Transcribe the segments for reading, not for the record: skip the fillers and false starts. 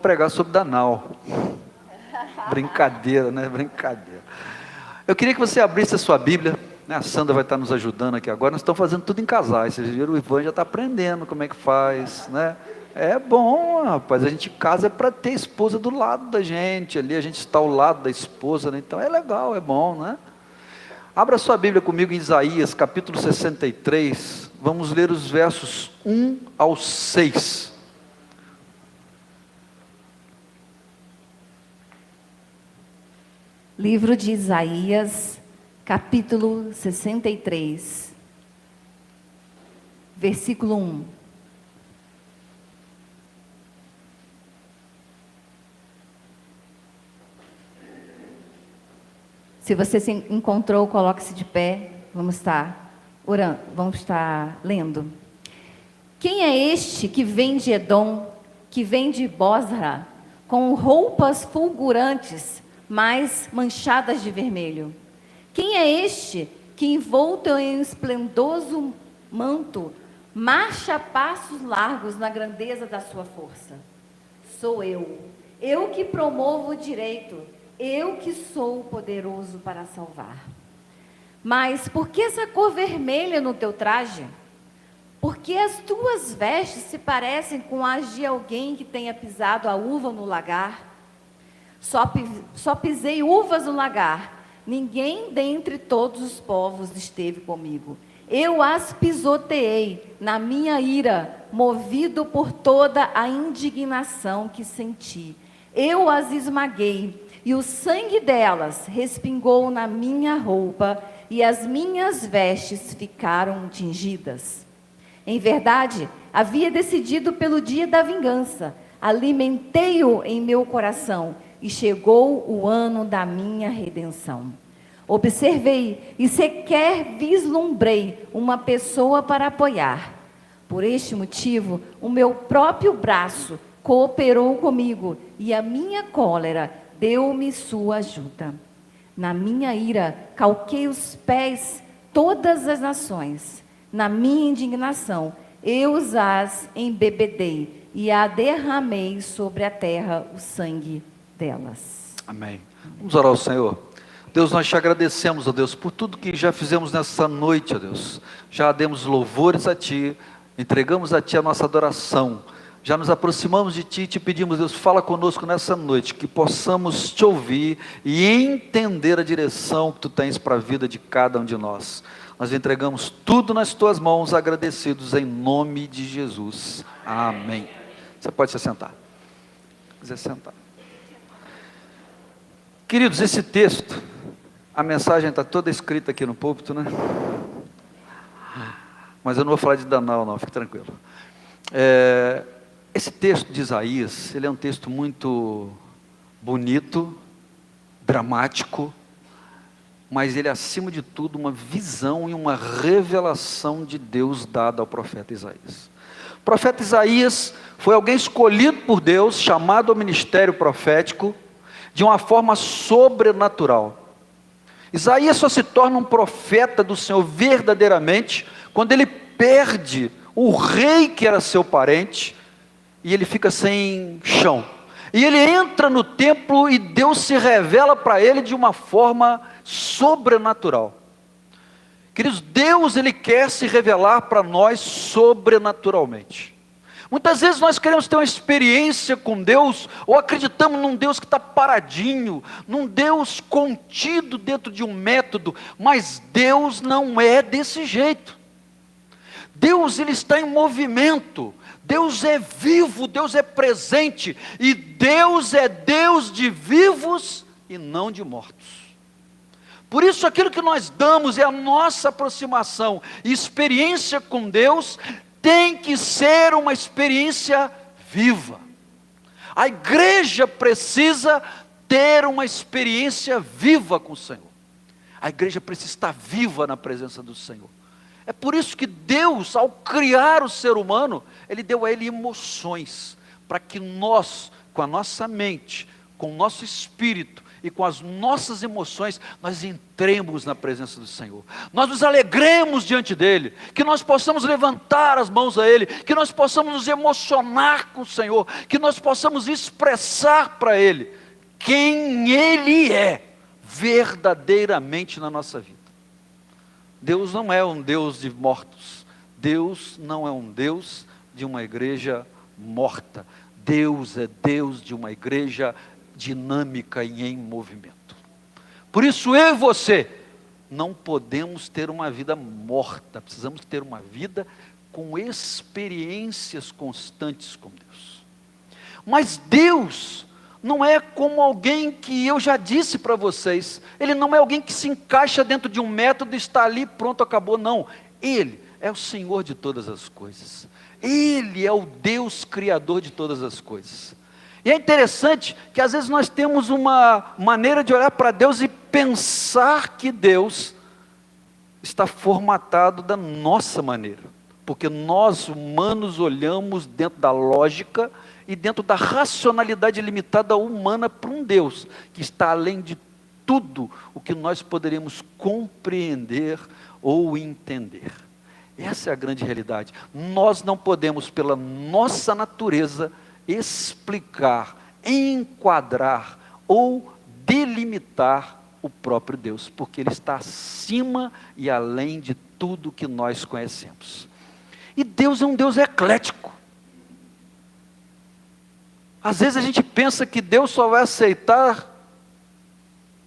pregar sobre Danal. Brincadeira, né? Brincadeira. Eu queria que você abrisse a sua Bíblia, né? A Sandra vai estar nos ajudando aqui agora. Nós estamos fazendo tudo em casais. Vocês viram, o Ivan já está aprendendo como é que faz, né? É bom, rapaz. A gente casa é para ter a esposa do lado da gente ali. A gente está ao lado da esposa, né? Então é legal, é bom, né? Abra sua Bíblia comigo em Isaías, capítulo 63. Vamos ler os versos 1 ao 6. Livro de Isaías, capítulo 63, versículo 1. Se você se encontrou, coloque-se de pé. Vamos estar orando, vamos estar lendo. Quem é este que vem de Edom, que vem de Bosra, com roupas fulgurantes, mas manchadas de vermelho? Quem é este que, envolto em um esplendoso manto, marcha a passos largos na grandeza da sua força? Sou eu que promovo o direito, eu que sou poderoso para salvar. Mas por que essa cor vermelha no teu traje? Porque as tuas vestes se parecem com as de alguém que tenha pisado a uva no lagar? Só pisei uvas no lagar, ninguém dentre todos os povos esteve comigo. Eu as pisoteei na minha ira, movido por toda a indignação que senti. Eu as esmaguei, e o sangue delas respingou na minha roupa, e as minhas vestes ficaram tingidas. Em verdade, havia decidido pelo dia da vingança, alimentei-o em meu coração, e chegou o ano da minha redenção. Observei e sequer vislumbrei uma pessoa para apoiar. Por este motivo, o meu próprio braço cooperou comigo, e a minha cólera deu-me sua ajuda. Na minha ira, calquei os pés todas as nações. Na minha indignação, eu as embebedei, e a derramei sobre a terra o sangue delas. Amém. Vamos orar ao Senhor. Deus, nós te agradecemos, ó Deus, por tudo que já fizemos nessa noite, ó Deus. Já demos louvores a Ti, entregamos a Ti a nossa adoração. Já nos aproximamos de Ti e te pedimos, Deus, fala conosco nessa noite, que possamos Te ouvir e entender a direção que Tu tens para a vida de cada um de nós. Nós entregamos tudo nas Tuas mãos, agradecidos em nome de Jesus. Amém. Você pode se sentar. Se quiser sentar. Queridos, esse texto, a mensagem está toda escrita aqui no púlpito, né? Mas eu não vou falar de Danal não, fique tranquilo. Esse texto de Isaías, ele é um texto muito bonito, dramático, mas ele é, acima de tudo, uma visão e uma revelação de Deus dada ao profeta Isaías. O profeta Isaías foi alguém escolhido por Deus, chamado ao ministério profético, de uma forma sobrenatural. Isaías só se torna um profeta do Senhor verdadeiramente, quando ele perde o rei que era seu parente, e ele fica sem chão. E ele entra no templo e Deus se revela para ele de uma forma sobrenatural. Queridos, Deus, ele quer se revelar para nós sobrenaturalmente. Muitas vezes nós queremos ter uma experiência com Deus, ou acreditamos num Deus que está paradinho, num Deus contido dentro de um método, mas Deus não é desse jeito. Deus, ele está em movimento, Deus é vivo, Deus é presente, e Deus é Deus de vivos e não de mortos. Por isso aquilo que nós damos é a nossa aproximação e experiência com Deus, tem que ser uma experiência viva. A igreja precisa ter uma experiência viva com o Senhor. A igreja precisa estar viva na presença do Senhor. É por isso que Deus, ao criar o ser humano, Ele deu a ele emoções, para que nós, com a nossa mente, com o nosso espírito e com as nossas emoções, nós entremos na presença do Senhor, nós nos alegremos diante dEle, que nós possamos levantar as mãos a Ele, que nós possamos nos emocionar com o Senhor, que nós possamos expressar para Ele quem Ele é verdadeiramente na nossa vida. Deus não é um Deus de mortos, Deus não é um Deus de uma igreja morta, Deus é Deus de uma igreja dinâmica e em movimento. Por isso eu e você não podemos ter uma vida morta, precisamos ter uma vida com experiências constantes com Deus. Mas Deus não é como alguém que eu já disse para vocês, Ele não é alguém que se encaixa dentro de um método e está ali, pronto, acabou, não. Ele é o Senhor de todas as coisas, Ele é o Deus Criador de todas as coisas. E é interessante que às vezes nós temos uma maneira de olhar para Deus e pensar que Deus está formatado da nossa maneira, porque nós humanos olhamos dentro da lógica e dentro da racionalidade limitada humana para um Deus que está além de tudo o que nós poderíamos compreender ou entender. Essa é a grande realidade. Nós não podemos, pela nossa natureza, explicar, enquadrar ou delimitar o próprio Deus, porque Ele está acima e além de tudo que nós conhecemos. E Deus é um Deus eclético. Às vezes a gente pensa que Deus só vai aceitar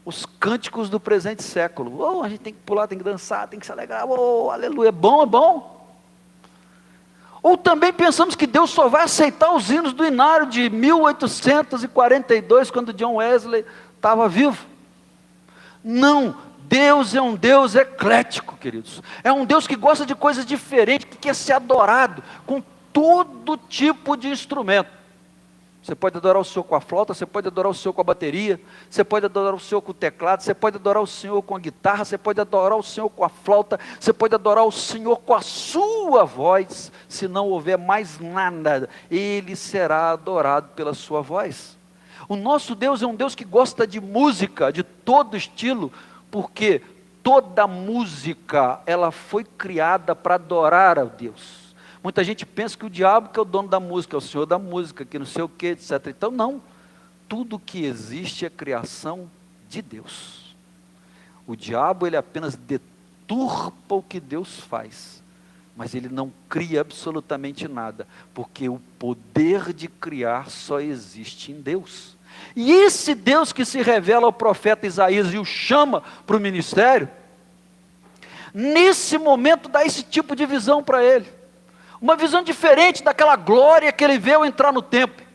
os cânticos do presente século. Oh, a gente tem que pular, tem que dançar, tem que se alegrar. Oh, aleluia, é bom, é bom. Ou também pensamos que Deus só vai aceitar os hinos do Inário de 1842, quando John Wesley estava vivo. Não, Deus é um Deus eclético, queridos. É um Deus que gosta de coisas diferentes, que quer ser adorado com todo tipo de instrumento. Você pode adorar o Senhor com a flauta, você pode adorar o Senhor com a bateria, você pode adorar o Senhor com o teclado, você pode adorar o Senhor com a guitarra, você pode adorar o Senhor com a flauta, você pode adorar o Senhor com a sua voz. Se não houver mais nada, Ele será adorado pela sua voz. O nosso Deus é um Deus que gosta de música, de todo estilo, porque toda música, ela foi criada para adorar a Deus. Muita gente pensa que o diabo que é o dono da música, é o senhor da música, que não sei o que, etc. Então não, tudo que existe é criação de Deus. O diabo, ele apenas deturpa o que Deus faz, mas ele não cria absolutamente nada, porque o poder de criar só existe em Deus. E esse Deus que se revela ao profeta Isaías e o chama para o ministério, nesse momento dá esse tipo de visão para ele. Uma visão diferente daquela glória que ele veio entrar no templo,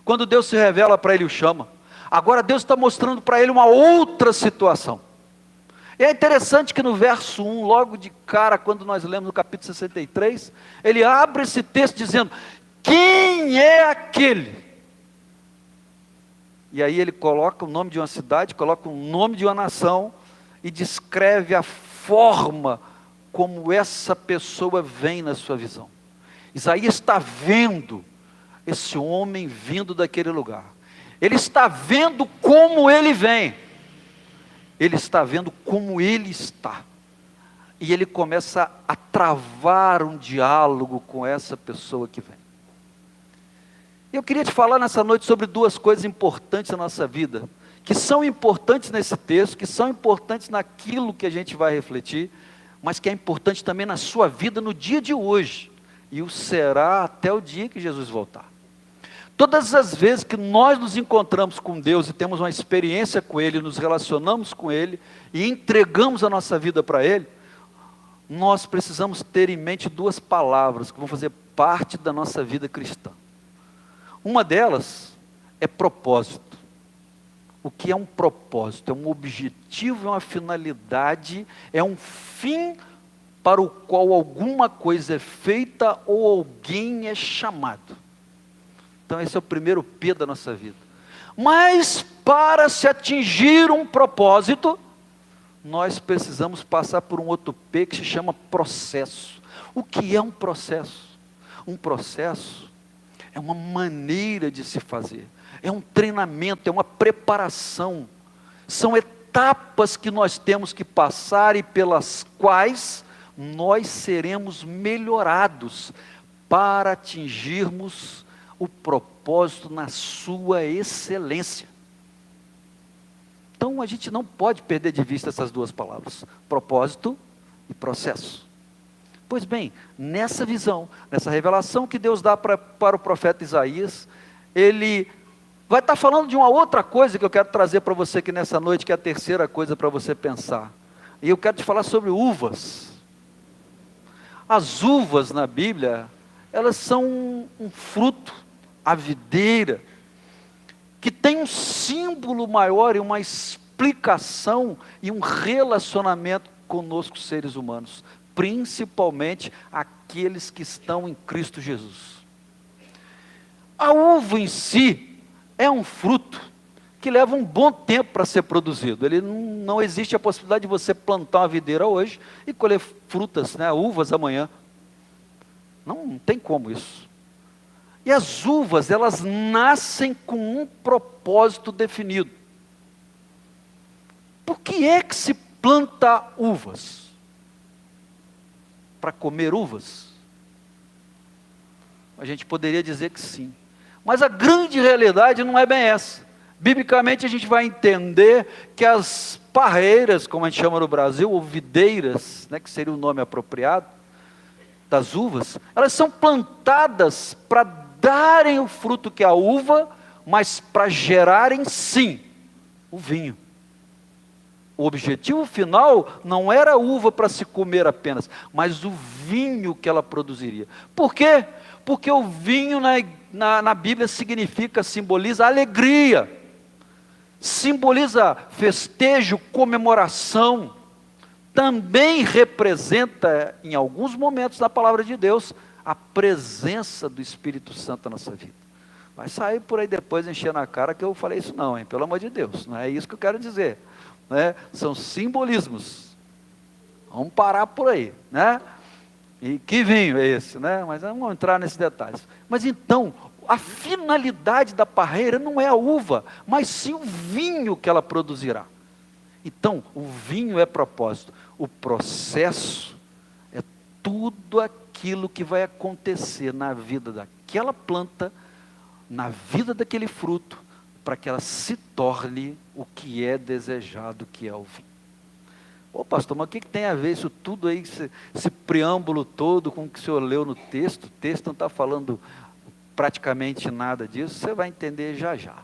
quando Deus se revela para ele e o chama. Agora Deus está mostrando para ele uma outra situação. E é interessante que no verso 1, logo de cara, quando nós lemos no capítulo 63, ele abre esse texto dizendo: quem é aquele? E aí ele coloca o nome de uma cidade, coloca o nome de uma nação, e descreve a forma como essa pessoa vem na sua visão. Isaías está vendo esse homem vindo daquele lugar. Ele está vendo como ele vem. Ele está vendo como ele está. E ele começa a travar um diálogo com essa pessoa que vem. Eu queria te falar nessa noite sobre duas coisas importantes na nossa vida, que são importantes nesse texto, que são importantes naquilo que a gente vai refletir, mas que é importante também na sua vida no dia de hoje. E o será até o dia que Jesus voltar. Todas as vezes que nós nos encontramos com Deus e temos uma experiência com Ele, nos relacionamos com Ele e entregamos a nossa vida para Ele, nós precisamos ter em mente duas palavras que vão fazer parte da nossa vida cristã. Uma delas é propósito. O que é um propósito? É um objetivo, é uma finalidade, é um fim para o qual alguma coisa é feita ou alguém é chamado. Então esse é o primeiro P da nossa vida. Mas para se atingir um propósito, nós precisamos passar por um outro P que se chama processo. O que é um processo? Um processo é uma maneira de se fazer, é um treinamento, é uma preparação. São etapas que nós temos que passar e pelas quais nós seremos melhorados para atingirmos o propósito na sua excelência. Então a gente não pode perder de vista essas duas palavras, propósito e processo. Pois bem, nessa visão, nessa revelação que Deus dá para o profeta Isaías, ele vai estar falando de uma outra coisa que eu quero trazer para você aqui nessa noite, que é a terceira coisa para você pensar. E eu quero te falar sobre uvas. As uvas na Bíblia, elas são um fruto, a videira, que tem um símbolo maior e uma explicação e um relacionamento conosco, seres humanos, principalmente aqueles que estão em Cristo Jesus. A uva em si é um fruto que leva um bom tempo para ser produzido. Ele não existe a possibilidade de você plantar uma videira hoje e colher frutas, né, uvas amanhã. Não tem como isso. E as uvas, elas nascem com um propósito definido. Por que é que se planta uvas? Para comer uvas? A gente poderia dizer que sim. Mas a grande realidade não é bem essa. Biblicamente a gente vai entender que as parreiras, como a gente chama no Brasil, ou videiras, né, que seria o nome apropriado, das uvas, elas são plantadas para darem o fruto que é a uva, mas para gerarem sim o vinho. O objetivo final não era a uva para se comer apenas, mas o vinho que ela produziria. Por quê? Porque o vinho na Bíblia simboliza alegria, simboliza festejo, comemoração, também representa, em alguns momentos da palavra de Deus, a presença do Espírito Santo na nossa vida. Vai sair por aí depois enchendo a cara que eu falei isso não, hein? Pelo amor de Deus, não é isso que eu quero dizer, né? São simbolismos, vamos parar por aí, né? E que vinho é esse, né? Mas não vamos entrar nesses detalhes. Mas então, a finalidade da parreira não é a uva, mas sim o vinho que ela produzirá. Então, o vinho é propósito, o processo é tudo aquilo que vai acontecer na vida daquela planta, na vida daquele fruto, para que ela se torne o que é desejado, que é o vinho. Ô pastor, mas o que tem a ver isso tudo aí, esse preâmbulo todo com o que o senhor leu no texto? O texto não está falando praticamente nada disso, você vai entender já já.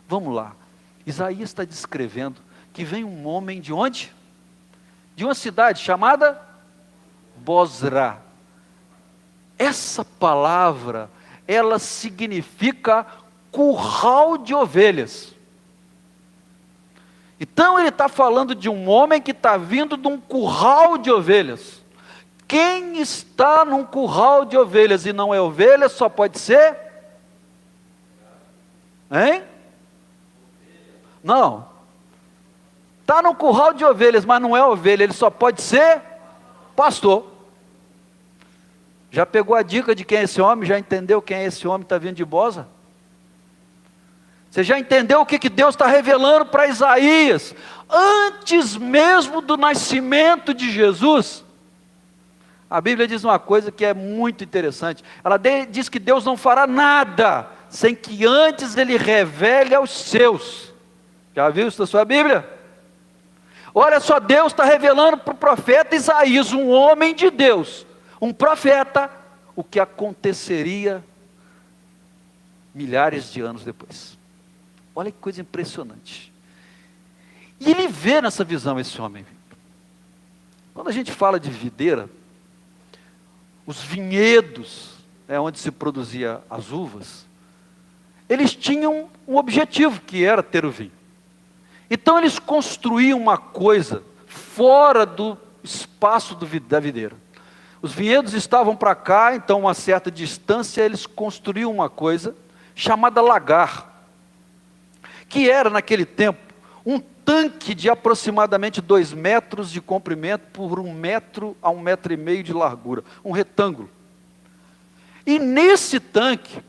Vamos lá, Isaías está descrevendo que vem um homem de onde? De uma cidade chamada Bozrá. Essa palavra, ela significa curral de ovelhas. Então ele está falando de um homem que está vindo de um curral de ovelhas. Quem está num curral de ovelhas e não é ovelha, só pode ser? Hein? Não. Está no curral de ovelhas, mas não é ovelha, ele só pode ser pastor. Já pegou a dica de quem é esse homem? Já entendeu quem é esse homem que está vindo de Boza? Você já entendeu o que Deus está revelando para Isaías? Antes mesmo do nascimento de Jesus. A Bíblia diz uma coisa que é muito interessante. Ela diz que Deus não fará nada sem que antes Ele revele aos seus. Já viu isso na sua Bíblia? Olha só, Deus está revelando para o profeta Isaías, um homem de Deus, um profeta, o que aconteceria milhares de anos depois. Olha que coisa impressionante. E ele vê nessa visão esse homem. Quando a gente fala de videira, os vinhedos, onde se produzia as uvas, eles tinham um objetivo, que era ter o vinho. Então eles construíam uma coisa fora do espaço da videira. Os vinhedos estavam para cá, então uma certa distância, eles construíam uma coisa chamada lagar, que era naquele tempo um tanque de aproximadamente 2 metros de comprimento por 1 metro a 1,5 metros de largura, um retângulo. E nesse tanque,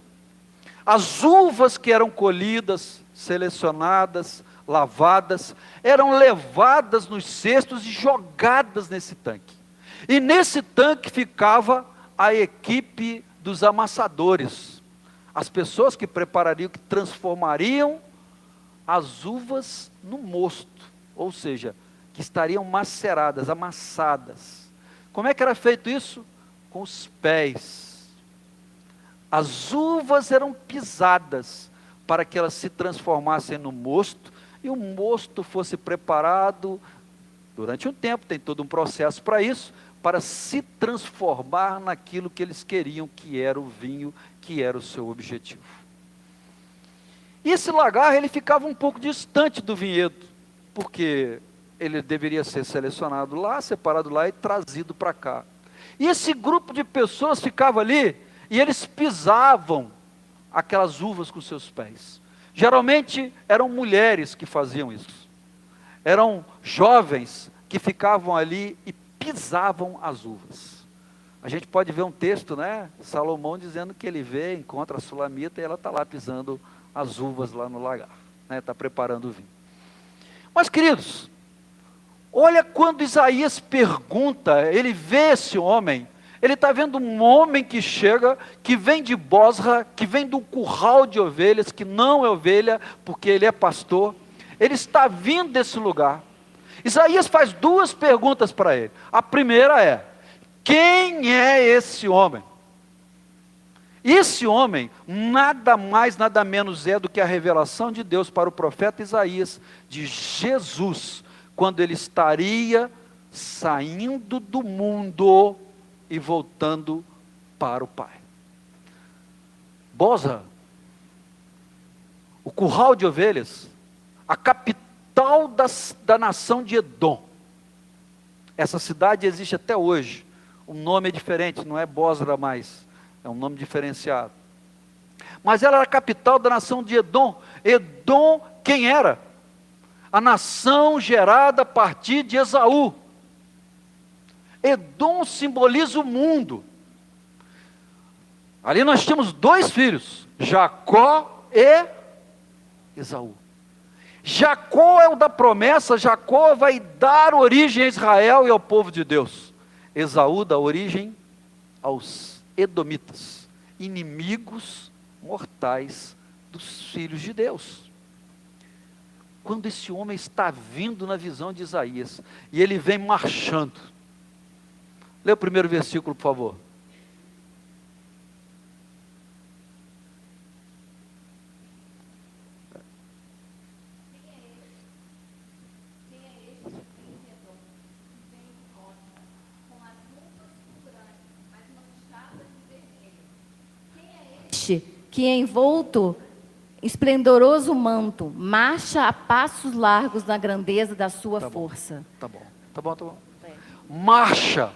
as uvas que eram colhidas, selecionadas, lavadas, eram levadas nos cestos e jogadas nesse tanque. E nesse tanque ficava a equipe dos amassadores, as pessoas que preparariam, que transformariam as uvas no mosto, ou seja, que estariam maceradas, amassadas. Como é que era feito isso? Com os pés. As uvas eram pisadas para que elas se transformassem no mosto, e o mosto fosse preparado durante um tempo, tem todo um processo para isso, para se transformar naquilo que eles queriam, que era o vinho, que era o seu objetivo. E esse lagar, ele ficava um pouco distante do vinhedo, porque ele deveria ser selecionado lá, separado lá e trazido para cá. E esse grupo de pessoas ficava ali, e eles pisavam aquelas uvas com seus pés. Geralmente eram mulheres que faziam isso. Eram jovens que ficavam ali e pisavam as uvas. A gente pode ver um texto, né? Salomão dizendo que ele vê, encontra a Sulamita e ela está lá pisando as uvas lá no lagar, né? Está preparando o vinho. Mas, queridos, olha quando Isaías pergunta, ele vê esse homem, ele está vendo um homem que chega, que vem de Bosra, que vem do curral de ovelhas, que não é ovelha, porque ele é pastor, ele está vindo desse lugar. Isaías faz duas perguntas para ele. A primeira é: quem é esse homem? Esse homem, nada mais, nada menos é do que a revelação de Deus para o profeta Isaías, de Jesus, quando ele estaria saindo do mundo e voltando para o Pai. Bosra, o curral de ovelhas, a capital da nação de Edom. Essa cidade existe até hoje. O nome é diferente, não é Bosra mais, é um nome diferenciado. Mas ela era a capital da nação de Edom. Edom, quem era? A nação gerada a partir de Esaú. Edom simboliza o mundo. Ali nós temos dois filhos, Jacó e Esaú. Jacó é o da promessa, Jacó vai dar origem a Israel e ao povo de Deus. Esaú dá origem aos edomitas, inimigos mortais dos filhos de Deus. Quando esse homem está vindo na visão de Isaías, e ele vem marchando. Lê o primeiro versículo, por favor. Que envolto esplendoroso manto, marcha a passos largos na grandeza da sua força. Tá bom. Marcha.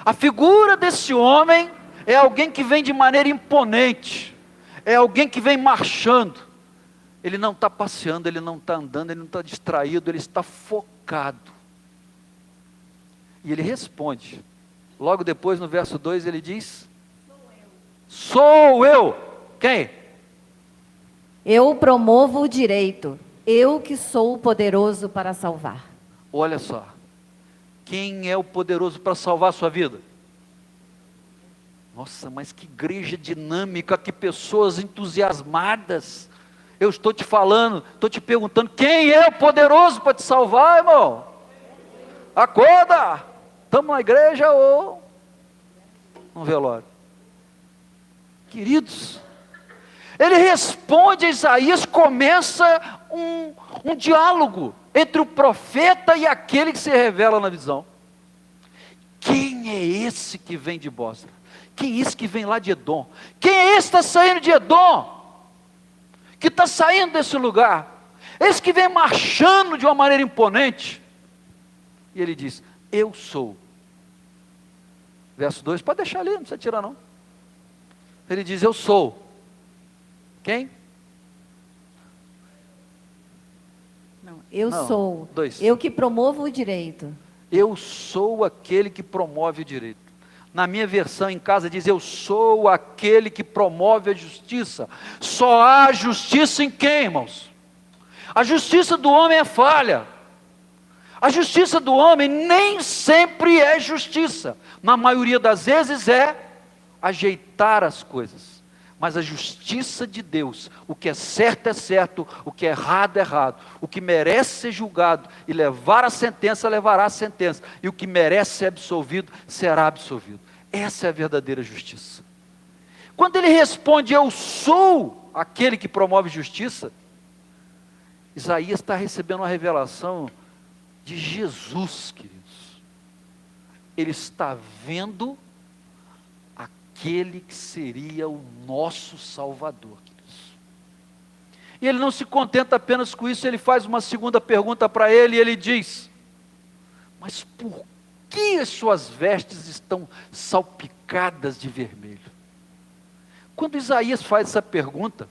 A figura desse homem é alguém que vem de maneira imponente, é alguém que vem marchando. Ele não está passeando, ele não está andando, ele não está distraído, ele está focado. E ele responde. Logo depois, no verso 2, ele diz: Sou eu. Quem? Eu promovo o direito, eu que sou o poderoso para salvar. Olha só, quem é o poderoso para salvar a sua vida? Nossa, mas que igreja dinâmica, que pessoas entusiasmadas. Eu estou te falando, estou te perguntando, quem é o poderoso para te salvar, irmão? Acorda! Estamos na igreja ou no velório? Queridos, ele responde a Isaías, começa um diálogo entre o profeta e aquele que se revela na visão. Quem é esse que vem de Bosra? Quem é esse que vem lá de Edom? Quem é esse que está saindo de Edom? Que está saindo desse lugar? Esse que vem marchando de uma maneira imponente. E ele diz: eu sou. Verso 2, pode deixar ali, não precisa tirar não. Ele diz: eu sou. Quem? Eu sou. 2. Eu que promovo o direito. Eu sou aquele que promove o direito. Na minha versão em casa diz: eu sou aquele que promove a justiça. Só há justiça em quem, irmãos? A justiça do homem é falha. A justiça do homem nem sempre é justiça. Na maioria das vezes é ajeitar as coisas. Mas a justiça de Deus, o que é certo, o que é errado, o que merece ser julgado e levar a sentença, levará a sentença, e o que merece ser absolvido, será absolvido. Essa é a verdadeira justiça. Quando ele responde, eu sou aquele que promove justiça, Isaías está recebendo uma revelação de Jesus, queridos. Ele está vendo aquele que seria o nosso Salvador, queridos. E ele não se contenta apenas com isso, ele faz uma segunda pergunta para ele, e ele diz, mas por que as suas vestes estão salpicadas de vermelho? Quando Isaías faz essa pergunta,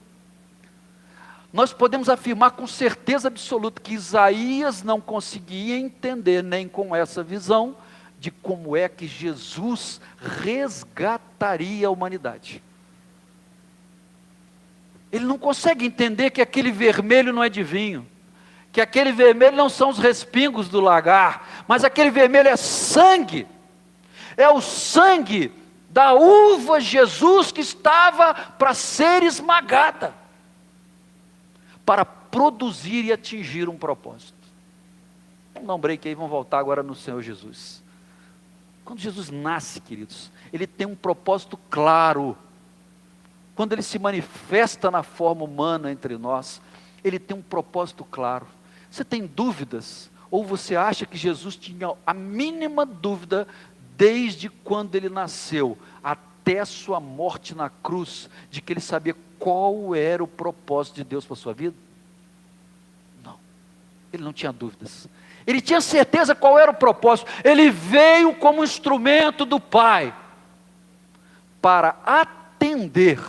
nós podemos afirmar com certeza absoluta que Isaías não conseguia entender, nem com essa visão, de como é que Jesus resgataria a humanidade. Ele não consegue entender que aquele vermelho não é de vinho, que aquele vermelho não são os respingos do lagar, mas aquele vermelho é sangue, é o sangue da uva Jesus que estava para ser esmagada, para produzir e atingir um propósito. Vamos dar um break aí, vamos voltar agora no Senhor Jesus. Quando Jesus nasce, queridos, ele tem um propósito claro. Quando ele se manifesta na forma humana entre nós, ele tem um propósito claro. Você tem dúvidas? Ou você acha que Jesus tinha a mínima dúvida desde quando ele nasceu até a sua morte na cruz, de que ele sabia qual era o propósito de Deus para a sua vida? Não, ele não tinha dúvidas. Ele tinha certeza qual era o propósito. Ele veio como instrumento do Pai para atender,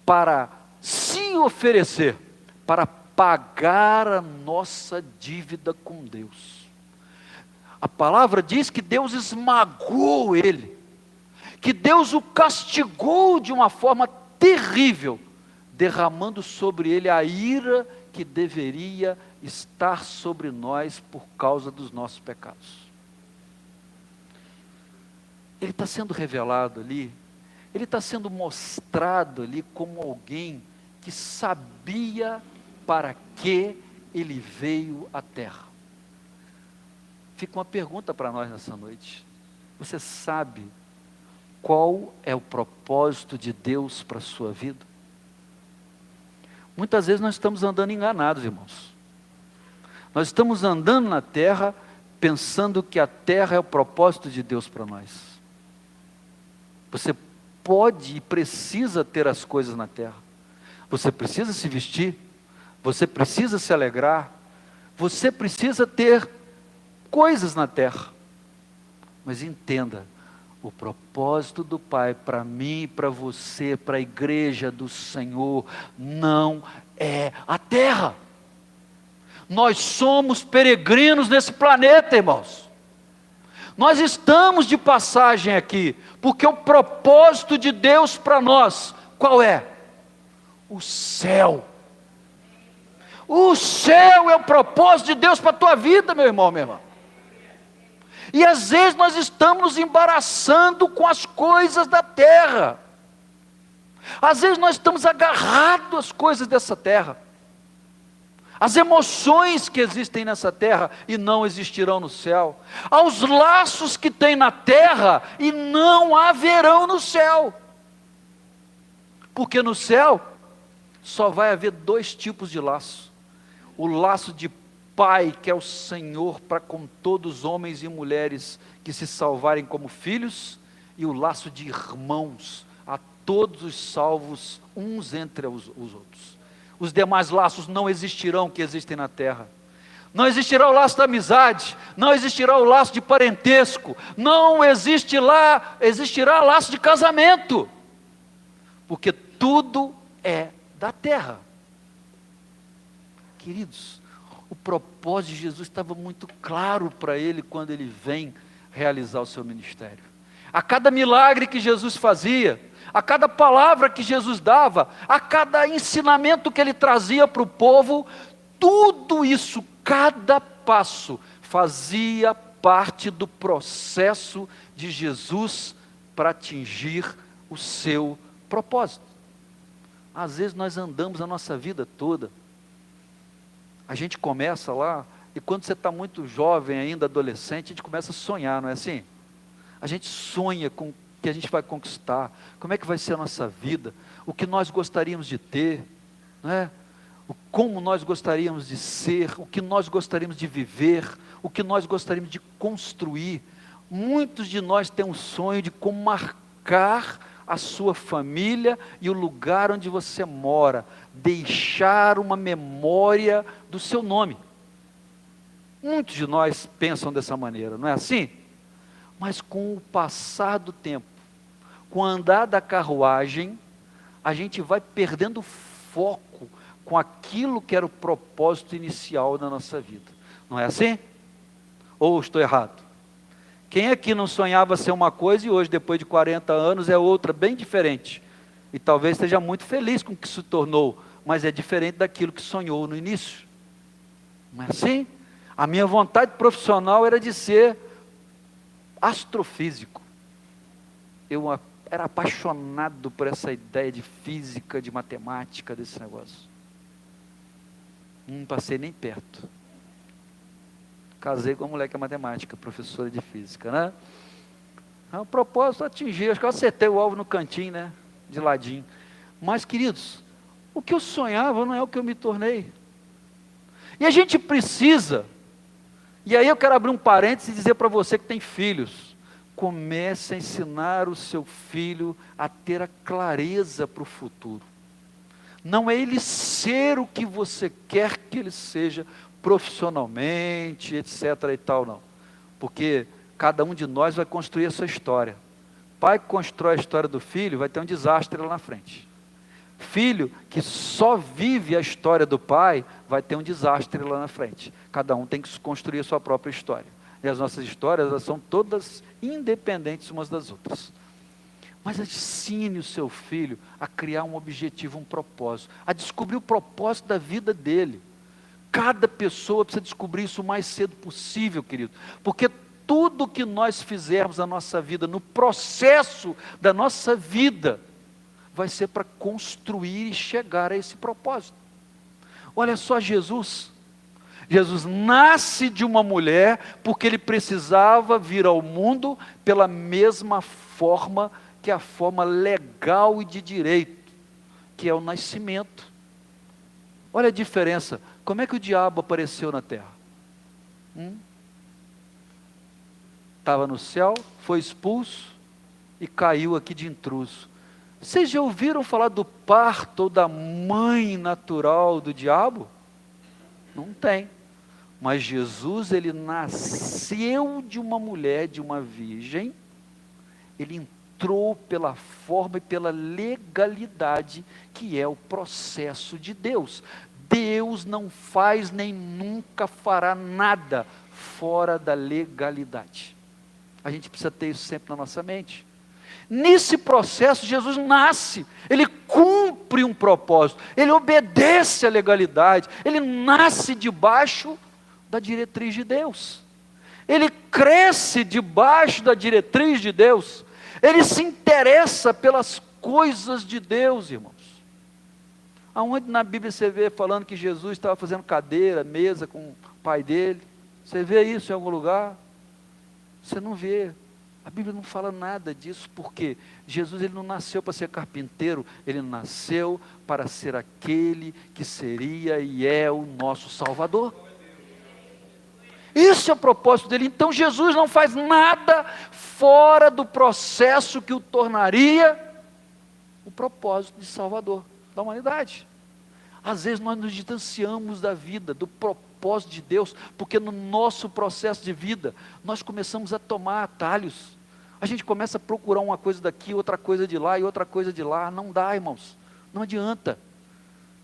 para se oferecer, para pagar a nossa dívida com Deus. A palavra diz que Deus esmagou ele, que Deus o castigou de uma forma terrível, derramando sobre ele a ira que deveria estar sobre nós por causa dos nossos pecados. Ele está sendo revelado ali, ele está sendo mostrado ali como alguém que sabia para que ele veio à terra. Fica uma pergunta para nós nessa noite. Você sabe qual é o propósito de Deus para a sua vida? Muitas vezes nós estamos andando enganados, irmãos. Nós estamos andando na terra, pensando que a terra é o propósito de Deus para nós. Você pode e precisa ter as coisas na terra. Você precisa se vestir, você precisa se alegrar, você precisa ter coisas na terra. Mas entenda, o propósito do Pai para mim, para você, para a igreja do Senhor, não é a terra. Nós somos peregrinos nesse planeta, irmãos. Nós estamos de passagem aqui, porque o propósito de Deus para nós, qual é? O céu. O céu é o propósito de Deus para a tua vida, meu irmão, minha irmã. E às vezes nós estamos nos embaraçando com as coisas da terra. Às vezes nós estamos agarrados às coisas dessa terra. As emoções que existem nessa terra e não existirão no céu. Aos laços que tem na terra e não haverão no céu. Porque no céu só vai haver dois tipos de laço. O laço de Pai, que é o Senhor para com todos os homens e mulheres que se salvarem como filhos, e o laço de irmãos a todos os salvos uns entre os outros. Os demais laços não existirão que existem na terra. Não existirá o laço da amizade, não existirá o laço de parentesco, não existirá laço de casamento, porque tudo é da terra. Queridos, o propósito de Jesus estava muito claro para ele quando ele vem realizar o seu ministério. A cada milagre que Jesus fazia, a cada palavra que Jesus dava, a cada ensinamento que ele trazia para o povo, tudo isso, cada passo, fazia parte do processo de Jesus para atingir o seu propósito. Às vezes nós andamos a nossa vida toda, a gente começa lá, e quando você está muito jovem ainda, adolescente, a gente começa a sonhar, não é assim? A gente sonha com o que a gente vai conquistar, como é que vai ser a nossa vida, o que nós gostaríamos de ter, não é? Como nós gostaríamos de ser, o que nós gostaríamos de viver, o que nós gostaríamos de construir. Muitos de nós têm um sonho de como marcar a sua família e o lugar onde você mora, deixar uma memória do seu nome. Muitos de nós pensam dessa maneira, não é assim? Mas com o passar do tempo, com o andar da carruagem, a gente vai perdendo foco com aquilo que era o propósito inicial da nossa vida. Não é assim? Ou estou errado? Quem aqui não sonhava ser uma coisa e hoje, depois de 40 anos, é outra, bem diferente? E talvez esteja muito feliz com o que se tornou, mas é diferente daquilo que sonhou no início. Não é assim? A minha vontade profissional era de ser astrofísico. Eu era apaixonado por essa ideia de física, de matemática, desse negócio. Não passei nem perto. Casei com uma mulher que é matemática, professora de física, né? O propósito atingir, acho que eu acertei o alvo no cantinho, né? De ladinho. Mas, queridos, o que eu sonhava não é o que eu me tornei. E a gente precisa, e aí eu quero abrir um parênteses e dizer para você que tem filhos, comece a ensinar o seu filho a ter a clareza para o futuro. Não é ele ser o que você quer que ele seja profissionalmente, etc. e tal, não. Porque cada um de nós vai construir a sua história. Pai que constrói a história do filho vai ter um desastre lá na frente. Filho que só vive a história do pai vai ter um desastre lá na frente. Cada um tem que construir a sua própria história. E as nossas histórias, elas são todas independentes umas das outras. Mas ensine o seu filho a criar um objetivo, um propósito, a descobrir o propósito da vida dele. Cada pessoa precisa descobrir isso o mais cedo possível, querido, porque tudo que nós fizermos na nossa vida, no processo da nossa vida, vai ser para construir e chegar a esse propósito. Olha só Jesus nasce de uma mulher, porque ele precisava vir ao mundo pela mesma forma que a forma legal e de direito, que é o nascimento. Olha a diferença, como é que o diabo apareceu na terra? Estava no céu, foi expulso e caiu aqui de intruso. Vocês já ouviram falar do parto ou da mãe natural do diabo? Não tem. Mas Jesus, ele nasceu de uma mulher, de uma virgem, ele entrou pela forma e pela legalidade, que é o processo de Deus. Deus não faz nem nunca fará nada fora da legalidade. A gente precisa ter isso sempre na nossa mente. Nesse processo, Jesus nasce, ele cumpre um propósito, ele obedece à legalidade, ele nasce debaixo da diretriz de Deus, ele cresce debaixo da diretriz de Deus, ele se interessa pelas coisas de Deus, irmãos. Aonde na Bíblia você vê falando que Jesus estava fazendo cadeira, mesa com o pai dele? Você vê isso em algum lugar? Você não vê. A Bíblia não fala nada disso, porque Jesus, ele não nasceu para ser carpinteiro, ele nasceu para ser aquele que seria e é o nosso Salvador. Esse é o propósito dele. Então Jesus não faz nada fora do processo que o tornaria o propósito de Salvador da humanidade. Às vezes nós nos distanciamos da vida, do propósito de Deus, porque no nosso processo de vida, nós começamos a tomar atalhos. A gente começa a procurar uma coisa daqui, outra coisa de lá e outra coisa de lá. Não dá, irmãos. Não adianta.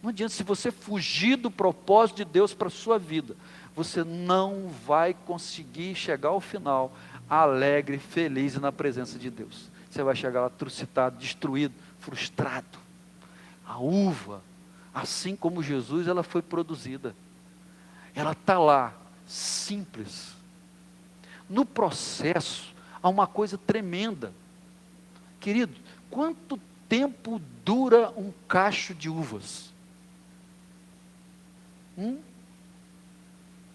Não adianta. Se você fugir do propósito de Deus para a sua vida, você não vai conseguir chegar ao final alegre, feliz e na presença de Deus. você vai chegar lá trucidado, destruído, frustrado. A uva, assim como Jesus, ela foi produzida. Ela está lá, simples. No processo, há uma coisa tremenda. Querido, quanto tempo dura um cacho de uvas?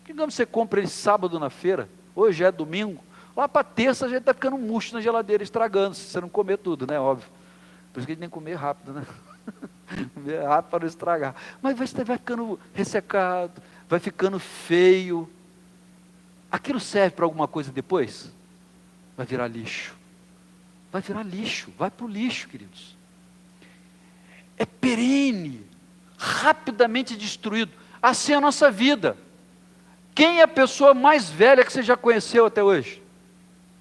Digamos que você compra ele sábado na feira, hoje é domingo, lá para terça a gente está ficando murcho na geladeira, estragando, se você não comer tudo, né? Óbvio. Por isso que a gente tem que comer rápido, né? Comer rápido para não estragar. Mas vai ficando ressecado, vai ficando feio. Aquilo serve para alguma coisa depois? Vai virar lixo. Vai virar lixo, vai para o lixo, queridos. É perene, rapidamente destruído. Assim é a nossa vida. Quem é a pessoa mais velha que você já conheceu até hoje?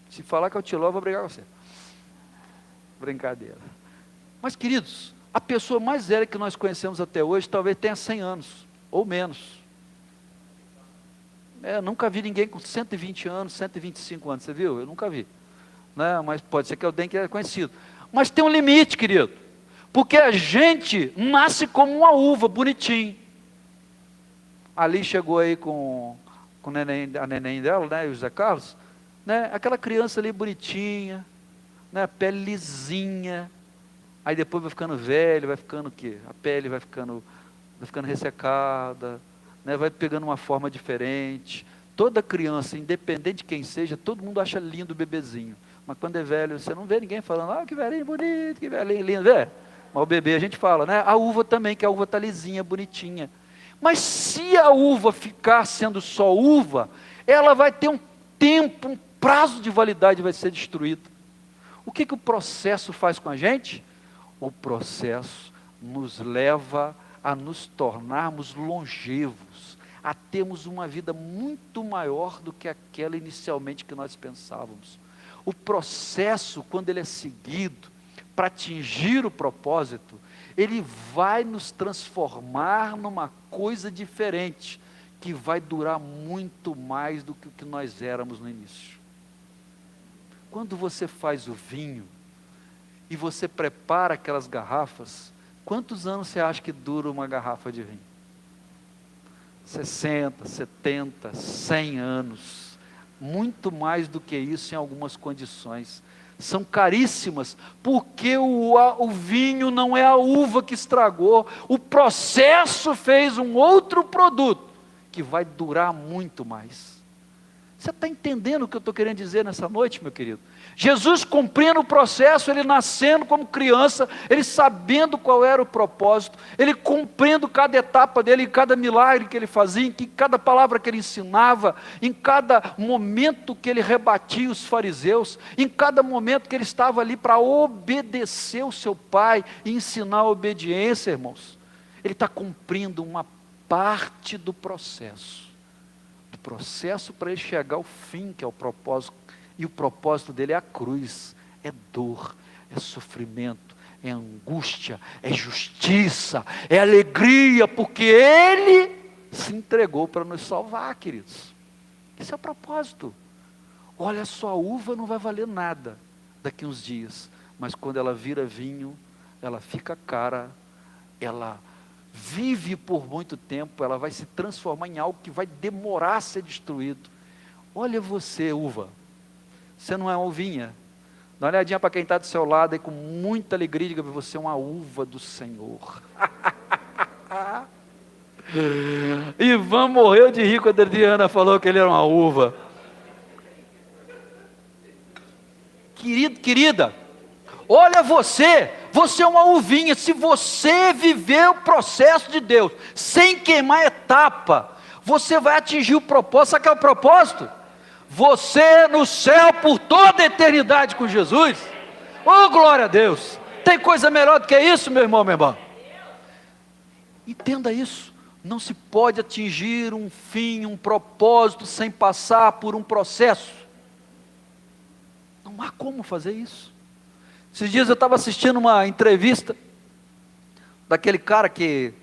Se falar que é o Tiló, eu vou brigar com você. Brincadeira. Mas, queridos, a pessoa mais velha que nós conhecemos até hoje, talvez tenha 100 anos, ou menos. Eu nunca vi ninguém com 120 anos, 125 anos, você viu? Eu nunca vi. Né? Mas pode ser que alguém que é conhecido. Mas tem um limite, querido. Porque a gente nasce como uma uva, bonitinho. Ali chegou aí com a neném dela, né, e o José Carlos, né, aquela criança ali bonitinha, né, pele lisinha, aí depois vai ficando velho, vai ficando o quê? A pele vai ficando ressecada, né, vai pegando uma forma diferente. Toda criança, independente de quem seja, todo mundo acha lindo o bebezinho, mas quando é velho, você não vê ninguém falando, ah, que velhinho bonito, que velhinho lindo, vê? Mas o bebê a gente fala, né, a uva também, que a uva está lisinha, bonitinha. Mas se a uva ficar sendo só uva, ela vai ter um tempo, um prazo de validade, vai ser destruída. O que o processo faz com a gente? O processo nos leva a nos tornarmos longevos, a termos uma vida muito maior do que aquela inicialmente que nós pensávamos. O processo, quando ele é seguido, para atingir o propósito, ele vai nos transformar numa coisa diferente, que vai durar muito mais do que o que nós éramos no início. Quando você faz o vinho, e você prepara aquelas garrafas, quantos anos você acha que dura uma garrafa de vinho? 60, 70, 100 anos, muito mais do que isso em algumas condições. São caríssimas, porque o vinho não é a uva que estragou, o processo fez um outro produto, que vai durar muito mais. Você está entendendo o que eu estou querendo dizer nessa noite, meu querido? Jesus cumprindo o processo, ele nascendo como criança, ele sabendo qual era o propósito, ele cumprindo cada etapa dele, em cada milagre que ele fazia, em cada palavra que ele ensinava, em cada momento que ele rebatia os fariseus, em cada momento que ele estava ali para obedecer o seu pai e ensinar a obediência, irmãos. Ele está cumprindo uma parte do processo para ele chegar ao fim, que é o propósito. E o propósito dele é a cruz, é dor, é sofrimento, é angústia, é justiça, é alegria, porque ele se entregou para nos salvar, queridos. Esse é o propósito. Olha só, a uva não vai valer nada daqui uns dias, mas quando ela vira vinho, ela fica cara, ela vive por muito tempo, ela vai se transformar em algo que vai demorar a ser destruído. Olha você, uva. Você não é uma uvinha? Dá uma olhadinha para quem está do seu lado e com muita alegria, diga: você é uma uva do Senhor. Ivan morreu de rir quando a Adriana falou que ele era uma uva. Querido, querida, olha você é uma uvinha. Se você viver o processo de Deus, sem queimar etapa, você vai atingir o propósito. Sabe qual é o propósito? Você no céu por toda a eternidade com Jesus. Oh, glória a Deus. Tem coisa melhor do que isso, meu irmão, minha irmã? Entenda isso. Não se pode atingir um fim, um propósito, sem passar por um processo. Não há como fazer isso. Esses dias eu estava assistindo uma entrevista daquele cara que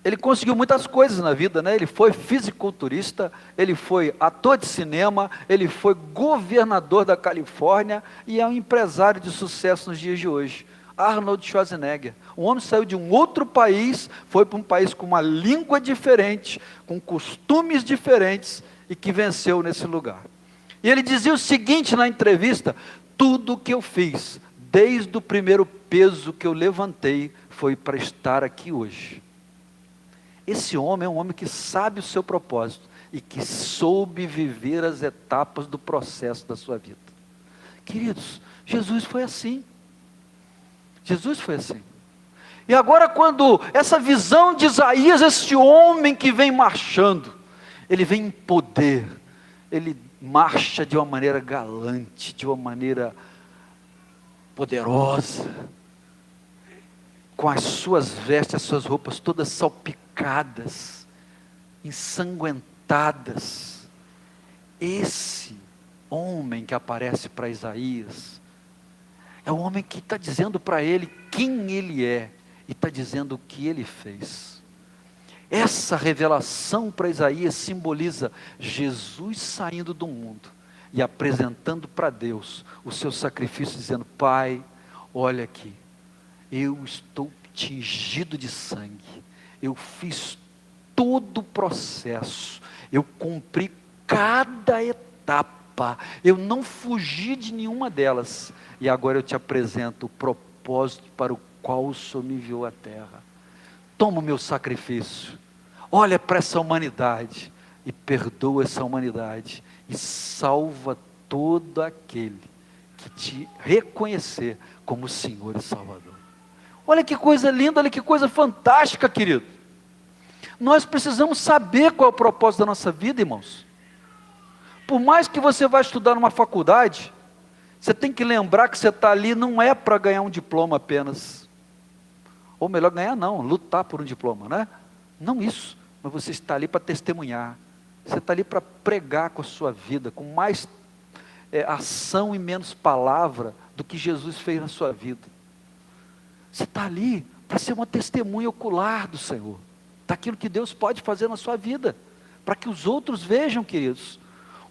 Ele conseguiu muitas coisas na vida, né? Ele foi fisiculturista, ele foi ator de cinema, ele foi governador da Califórnia e é um empresário de sucesso nos dias de hoje. Arnold Schwarzenegger. O homem saiu de um outro país, foi para um país com uma língua diferente, com costumes diferentes e que venceu nesse lugar. E ele dizia o seguinte na entrevista: tudo o que eu fiz, desde o primeiro peso que eu levantei, foi para estar aqui hoje. Esse homem é um homem que sabe o seu propósito e que soube viver as etapas do processo da sua vida. Queridos, Jesus foi assim. Jesus foi assim. E agora, quando essa visão de Isaías, esse homem que vem marchando, ele vem em poder, ele marcha de uma maneira galante, de uma maneira poderosa, com as suas vestes, as suas roupas todas salpicadas, ensanguentadas. Esse homem que aparece para Isaías, é o homem que está dizendo para ele quem ele é, e está dizendo o que ele fez. Essa revelação para Isaías simboliza Jesus saindo do mundo, e apresentando para Deus o seu sacrifício, dizendo: Pai, olha aqui, eu estou tingido de sangue, eu fiz todo o processo, eu cumpri cada etapa, eu não fugi de nenhuma delas, e agora eu te apresento o propósito para o qual o Senhor me enviou à terra. Toma o meu sacrifício, olha para essa humanidade, e perdoa essa humanidade, e salva todo aquele que te reconhecer como Senhor e Salvador. Olha que coisa linda, olha que coisa fantástica, querido. Nós precisamos saber qual é o propósito da nossa vida, irmãos. Por mais que você vá estudar numa faculdade, você tem que lembrar que você está ali não é para ganhar um diploma apenas. Ou melhor, ganhar não, lutar por um diploma, né? Não isso, mas você está ali para testemunhar. Você está ali para pregar com a sua vida, com mais ação e menos palavra do que Jesus fez na sua vida. Você está ali para ser uma testemunha ocular do Senhor, daquilo que Deus pode fazer na sua vida, para que os outros vejam, queridos.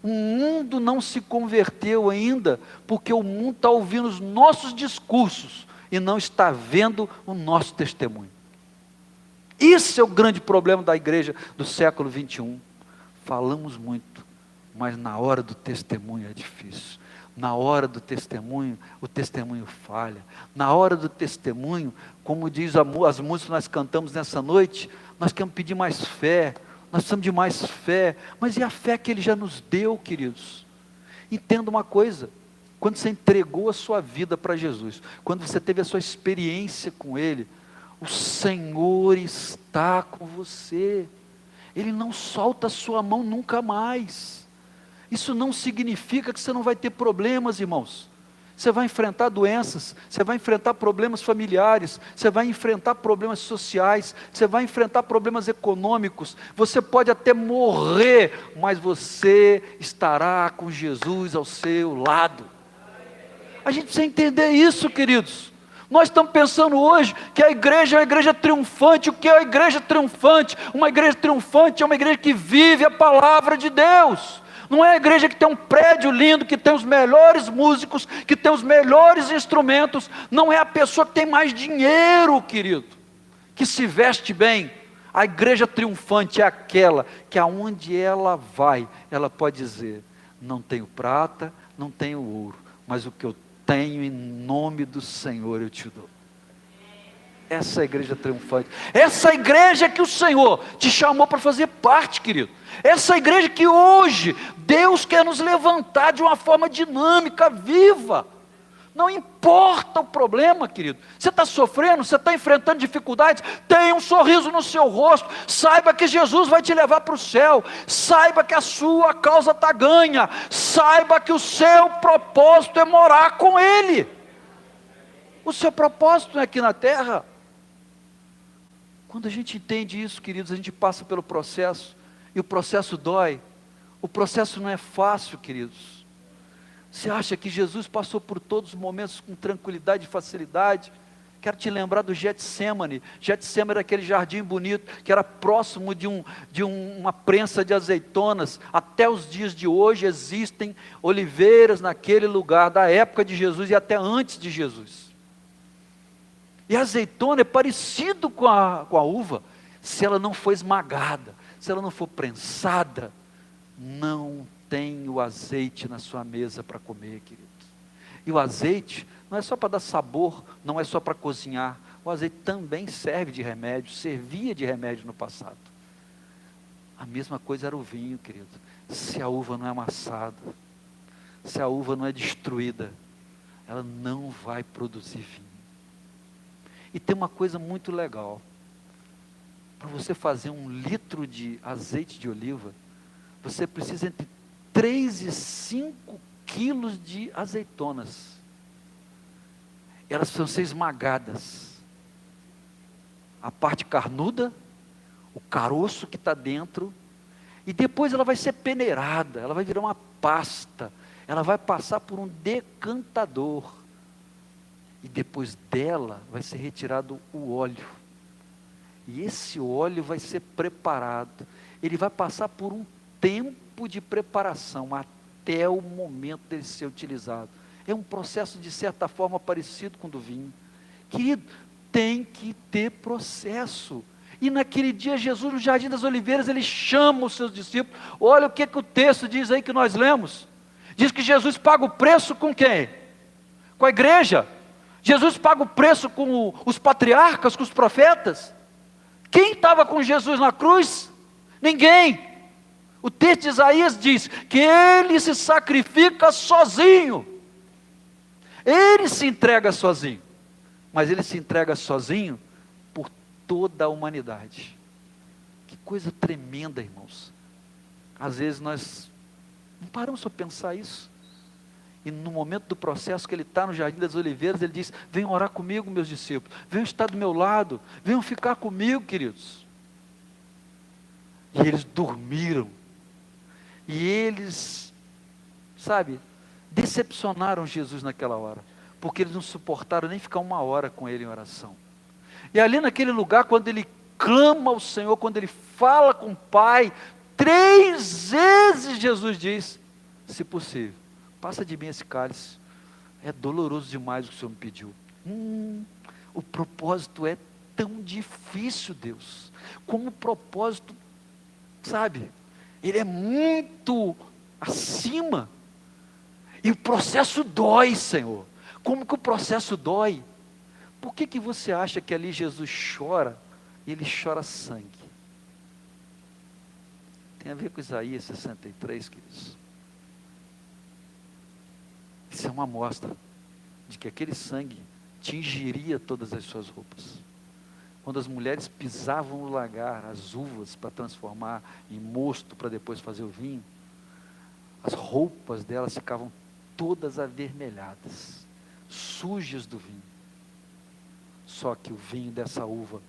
O mundo não se converteu ainda, porque o mundo está ouvindo os nossos discursos, e não está vendo o nosso testemunho. Esse é o grande problema da igreja do século 21. Falamos muito, mas na hora do testemunho é difícil. Na hora do testemunho, o testemunho falha. Na hora do testemunho, como diz as músicas que nós cantamos nessa noite, nós queremos pedir mais fé, nós precisamos de mais fé. Mas e a fé que Ele já nos deu, queridos? Entenda uma coisa: quando você entregou a sua vida para Jesus, quando você teve a sua experiência com Ele, o Senhor está com você. Ele não solta a sua mão nunca mais. Isso não significa que você não vai ter problemas, irmãos. Você vai enfrentar doenças, você vai enfrentar problemas familiares, você vai enfrentar problemas sociais, você vai enfrentar problemas econômicos, você pode até morrer, mas você estará com Jesus ao seu lado. A gente precisa entender isso, queridos. Nós estamos pensando hoje que a igreja é uma igreja triunfante. O que é a igreja triunfante? Uma igreja triunfante é uma igreja que vive a palavra de Deus. Não é a igreja que tem um prédio lindo, que tem os melhores músicos, que tem os melhores instrumentos. Não é a pessoa que tem mais dinheiro, querido, que se veste bem. A igreja triunfante é aquela que aonde ela vai, ela pode dizer: não tenho prata, não tenho ouro, mas o que eu tenho, em nome do Senhor eu te dou. Essa é a igreja triunfante. Essa igreja que o Senhor te chamou para fazer parte, querido. Essa igreja que hoje Deus quer nos levantar de uma forma dinâmica, viva. Não importa o problema, querido. Você está sofrendo, você está enfrentando dificuldades, tenha um sorriso no seu rosto. Saiba que Jesus vai te levar para o céu. Saiba que a sua causa está ganha. Saiba que o seu propósito é morar com Ele. O seu propósito não é aqui na terra. Quando a gente entende isso, queridos, a gente passa pelo processo, e o processo dói. O processo não é fácil, queridos. Você acha que Jesus passou por todos os momentos com tranquilidade e facilidade? Quero te lembrar do Getsêmani. Getsêmani era aquele jardim bonito, que era próximo de uma prensa de azeitonas. Até os dias de hoje existem oliveiras naquele lugar, da época de Jesus e até antes de Jesus. E a azeitona é parecido com a uva, se ela não for esmagada, se ela não for prensada, não tem o azeite na sua mesa para comer, querido. E o azeite não é só para dar sabor, não é só para cozinhar. O azeite também serve de remédio, servia de remédio no passado. A mesma coisa era o vinho, querido. Se a uva não é amassada, se a uva não é destruída, ela não vai produzir vinho. E tem uma coisa muito legal. Para você fazer 1 litro de azeite de oliva, você precisa entre 3 e 5 quilos de azeitonas. Elas precisam ser esmagadas. A parte carnuda, o caroço que está dentro, e depois ela vai ser peneirada, ela vai virar uma pasta, ela vai passar por um decantador, e depois dela vai ser retirado o óleo, e esse óleo vai ser preparado, ele vai passar por um tempo de preparação, até o momento dele ser utilizado. É um processo de certa forma parecido com o do vinho. Querido, tem que ter processo. E naquele dia Jesus no Jardim das Oliveiras, ele chama os seus discípulos. Olha o que o texto diz aí que nós lemos. Diz que Jesus paga o preço com quem? Com a igreja. Jesus paga o preço com os patriarcas, com os profetas. Quem estava com Jesus na cruz? Ninguém. O texto de Isaías diz que ele se sacrifica sozinho. Ele se entrega sozinho, mas ele se entrega sozinho por toda a humanidade. Que coisa tremenda, irmãos. Às vezes nós não paramos para pensar isso. E no momento do processo que ele está no Jardim das Oliveiras, ele diz: venham orar comigo, meus discípulos, venham estar do meu lado, venham ficar comigo, queridos. E eles dormiram, e eles, decepcionaram Jesus naquela hora, porque eles não suportaram nem ficar 1 hora com ele em oração. E ali naquele lugar, quando ele clama ao Senhor, quando ele fala com o Pai, 3 vezes Jesus diz: se possível, passa de mim esse cálice, é doloroso demais o que o Senhor me pediu. O propósito é tão difícil, Deus, como o propósito, ele é muito acima. E o processo dói, Senhor. Como que o processo dói? Por que você acha que ali Jesus chora? E ele chora sangue. Tem a ver com Isaías 63, queridos. Isso é uma amostra de que aquele sangue tingiria todas as suas roupas. Quando as mulheres pisavam no lagar as uvas para transformar em mosto para depois fazer o vinho, as roupas delas ficavam todas avermelhadas, sujas do vinho. Só que o vinho dessa uva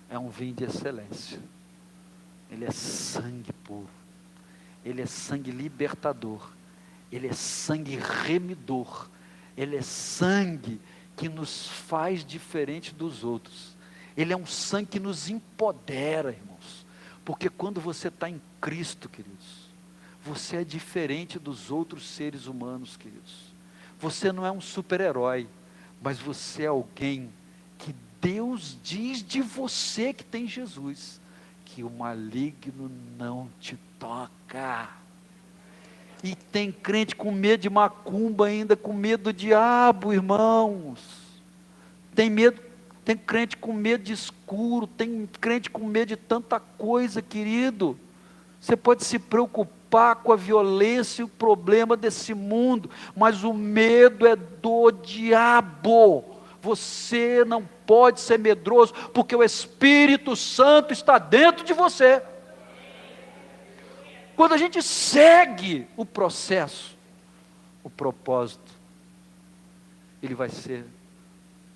é um vinho de excelência. Ele é sangue puro, ele é sangue libertador, ele é sangue remidor, ele é sangue que nos faz diferente dos outros. Ele é um sangue que nos empodera, irmãos, porque quando você está em Cristo, queridos, você é diferente dos outros seres humanos, queridos. Você não é um super-herói, mas você é alguém que Deus diz de você que tem Jesus, que o maligno não te toca. E tem crente com medo de macumba ainda, com medo do diabo, irmãos. Tem crente com medo de escuro, tem crente com medo de tanta coisa, querido. Você pode se preocupar com a violência e o problema desse mundo, mas o medo é do diabo. Você não pode ser medroso, porque o Espírito Santo está dentro de você. Quando a gente segue o processo, o propósito, ele vai ser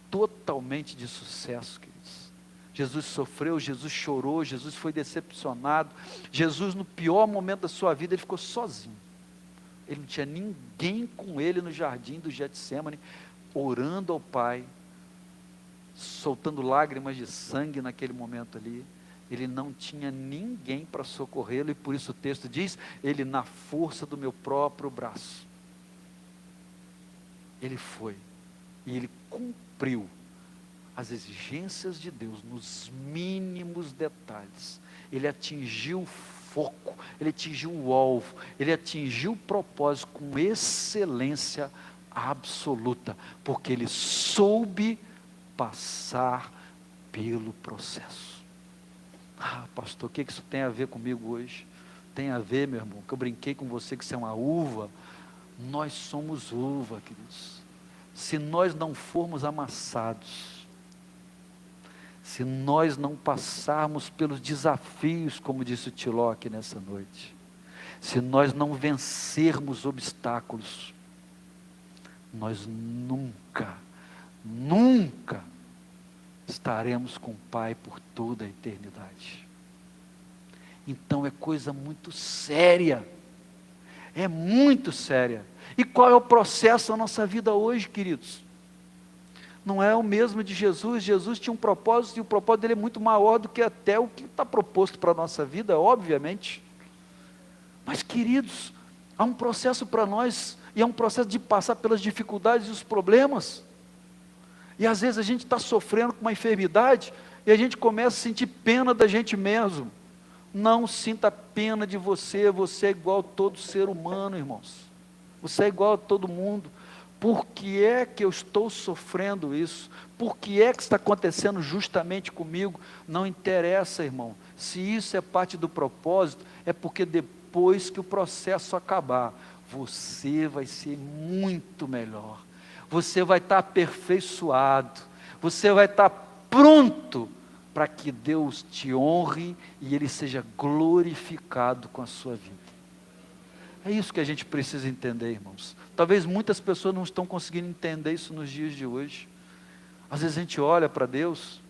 totalmente de sucesso, queridos. Jesus sofreu, Jesus chorou, Jesus foi decepcionado. Jesus, no pior momento da sua vida, ele ficou sozinho. Ele não tinha ninguém com ele no jardim do Getsêmani, orando ao Pai. soltando lágrimas de sangue naquele momento ali. Ele não tinha ninguém para socorrê-lo, e por isso o texto diz, ele na força do meu próprio braço. Ele foi, e ele cumpriu as exigências de Deus nos mínimos detalhes. Ele atingiu o foco, ele atingiu o alvo, ele atingiu o propósito com excelência absoluta, porque ele soube passar pelo processo. Ah, pastor, o que isso tem a ver comigo hoje? Tem a ver, meu irmão, que eu brinquei com você que você é uma uva. Nós somos uva, queridos. Se nós não formos amassados, se nós não passarmos pelos desafios, como disse o Tiló aqui nessa noite, se nós não vencermos obstáculos, nós nunca estaremos com o Pai por toda a eternidade. Então é coisa muito séria, é muito séria. E qual é o processo da nossa vida hoje, queridos? Não é o mesmo de Jesus. Jesus tinha um propósito, e o propósito dele é muito maior do que até o que está proposto para a nossa vida, obviamente. Mas, queridos, há um processo para nós, e é um processo de passar pelas dificuldades e os problemas. E às vezes a gente está sofrendo com uma enfermidade, e a gente começa a sentir pena da gente mesmo. Não sinta pena de você, você é igual a todo ser humano, irmãos. Você é igual a todo mundo. Por que é que eu estou sofrendo isso? Por que é que está acontecendo justamente comigo? Não interessa, irmão. Se isso é parte do propósito, é porque depois que o processo acabar, você vai ser muito melhor. Você vai estar aperfeiçoado. Você vai estar pronto para que Deus te honre e Ele seja glorificado com a sua vida. É isso que a gente precisa entender, irmãos. Talvez muitas pessoas não estão conseguindo entender isso nos dias de hoje. Às vezes a gente olha para Deus,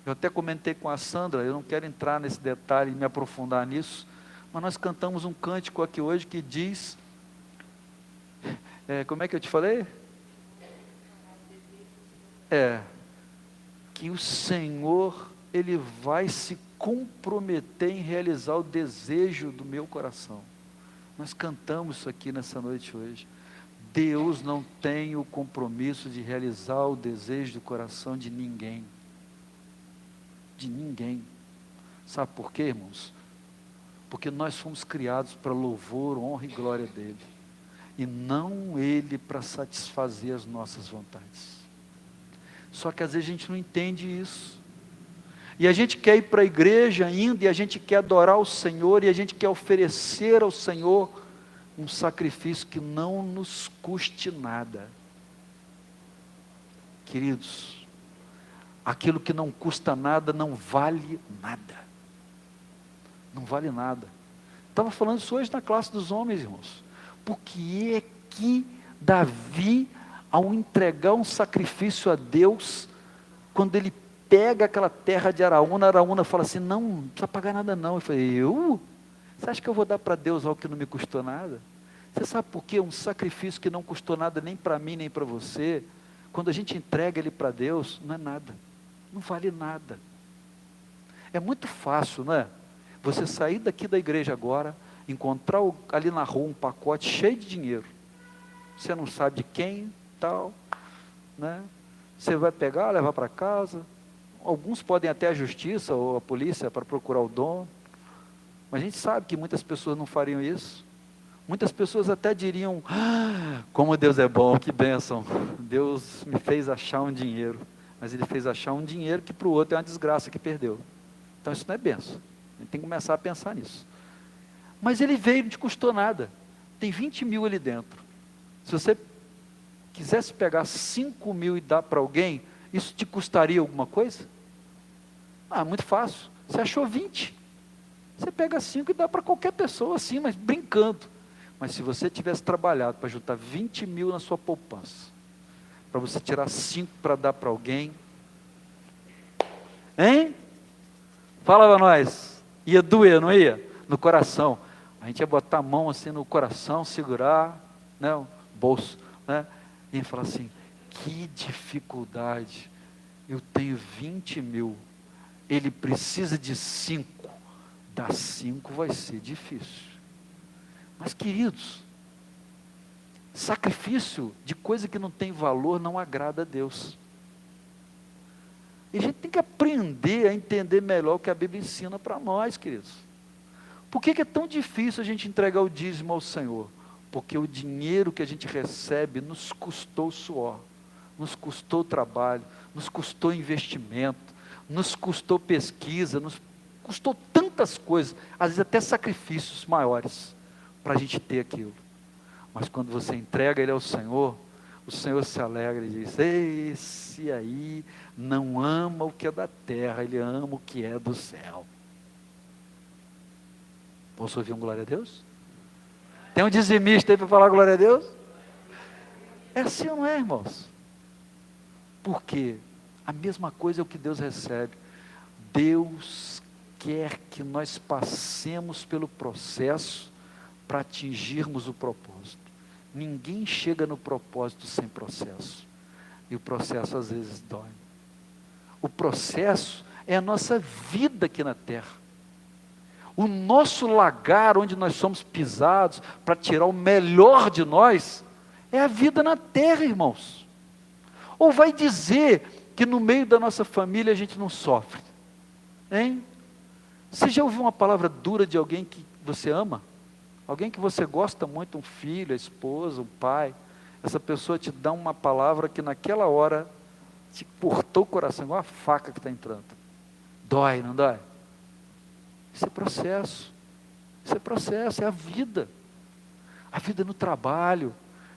eu até comentei com a Sandra, eu não quero entrar nesse detalhe e me aprofundar nisso, mas nós cantamos um cântico aqui hoje que diz, como é que eu te falei? Que o Senhor, Ele vai se comprometer em realizar o desejo do meu coração. Nós cantamos isso aqui nessa noite hoje. Deus não tem o compromisso de realizar o desejo do coração de ninguém. De ninguém. Sabe por quê, irmãos? Porque nós fomos criados para louvor, honra e glória dEle. E não Ele para satisfazer as nossas vontades. Só que às vezes a gente não entende isso. E a gente quer ir para a igreja ainda, e a gente quer adorar o Senhor, e a gente quer oferecer ao Senhor um sacrifício que não nos custe nada. Queridos, aquilo que não custa nada, não vale nada. Não vale nada. Estava falando isso hoje na classe dos homens, irmãos. Porque é que Davi, ao entregar um sacrifício a Deus, quando ele pega aquela terra de Araúna fala assim, não precisa pagar nada não. Eu falei, você acha que eu vou dar para Deus algo que não me custou nada? Você sabe por quê? Um sacrifício que não custou nada nem para mim, nem para você, quando a gente entrega ele para Deus, não é nada, não vale nada. É muito fácil, não é? Você sair daqui da igreja agora, encontrar ali na rua um pacote cheio de dinheiro, você não sabe de quem, tal, né? Você vai pegar, levar para casa. Alguns podem até a justiça ou a polícia para procurar o dono, mas a gente sabe que muitas pessoas não fariam isso. Muitas pessoas até diriam, como Deus é bom, que bênção, Deus me fez achar um dinheiro, mas Ele fez achar um dinheiro que para o outro é uma desgraça que perdeu. Então isso não é bênção, a gente tem que começar a pensar nisso. Mas ele veio, não te custou nada, tem 20 mil ali dentro. Se você quisesse pegar 5 mil e dar para alguém, isso te custaria alguma coisa? Muito fácil, você achou 20, você pega 5 e dá para qualquer pessoa assim, mas brincando. Mas se você tivesse trabalhado para juntar 20 mil na sua poupança, para você tirar 5 para dar para alguém, hein? Fala para nós, ia doer, não ia? No coração, a gente ia botar a mão assim no coração, segurar, né, o bolso, né, e falar assim, que dificuldade, eu tenho 20 mil, ele precisa de 5, dar 5 vai ser difícil. Mas queridos, sacrifício de coisa que não tem valor não agrada a Deus. E a gente tem que aprender a entender melhor o que a Bíblia ensina para nós, queridos. Por que é tão difícil a gente entregar o dízimo ao Senhor? Porque o dinheiro que a gente recebe nos custou suor, nos custou trabalho, nos custou investimento, nos custou pesquisa, nos custou tantas coisas, às vezes até sacrifícios maiores, para a gente ter aquilo. Mas quando você entrega ele ao Senhor, o Senhor se alegra e diz: esse aí não ama o que é da terra, ele ama o que é do céu. Posso ouvir um glória a Deus? Tem um dizimista aí para falar glória a Deus? É assim ou não é, irmãos? Por quê? A mesma coisa é o que Deus recebe. Deus quer que nós passemos pelo processo para atingirmos o propósito. Ninguém chega no propósito sem processo. E o processo às vezes dói. O processo é a nossa vida aqui na terra. O nosso lagar onde nós somos pisados para tirar o melhor de nós é a vida na terra, irmãos. Ou vai dizer que no meio da nossa família a gente não sofre? Hein? Você já ouviu uma palavra dura de alguém que você ama? Alguém que você gosta muito, um filho, a esposa, um pai. Essa pessoa te dá uma palavra que naquela hora te cortou o coração, igual uma faca que está entrando. Dói, não dói? Isso é processo. Isso é processo, é a vida. A vida no trabalho,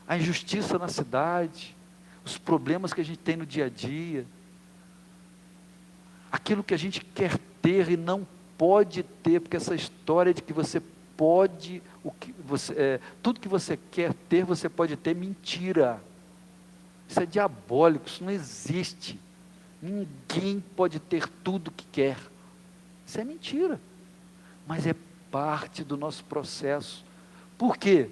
a injustiça na cidade, os problemas que a gente tem no dia a dia, aquilo que a gente quer ter e não pode ter, porque essa história de que você pode, tudo que você quer ter, você pode ter, mentira. Isso é diabólico, isso não existe. Ninguém pode ter tudo que quer. Isso é mentira. Mas é parte do nosso processo. Por quê?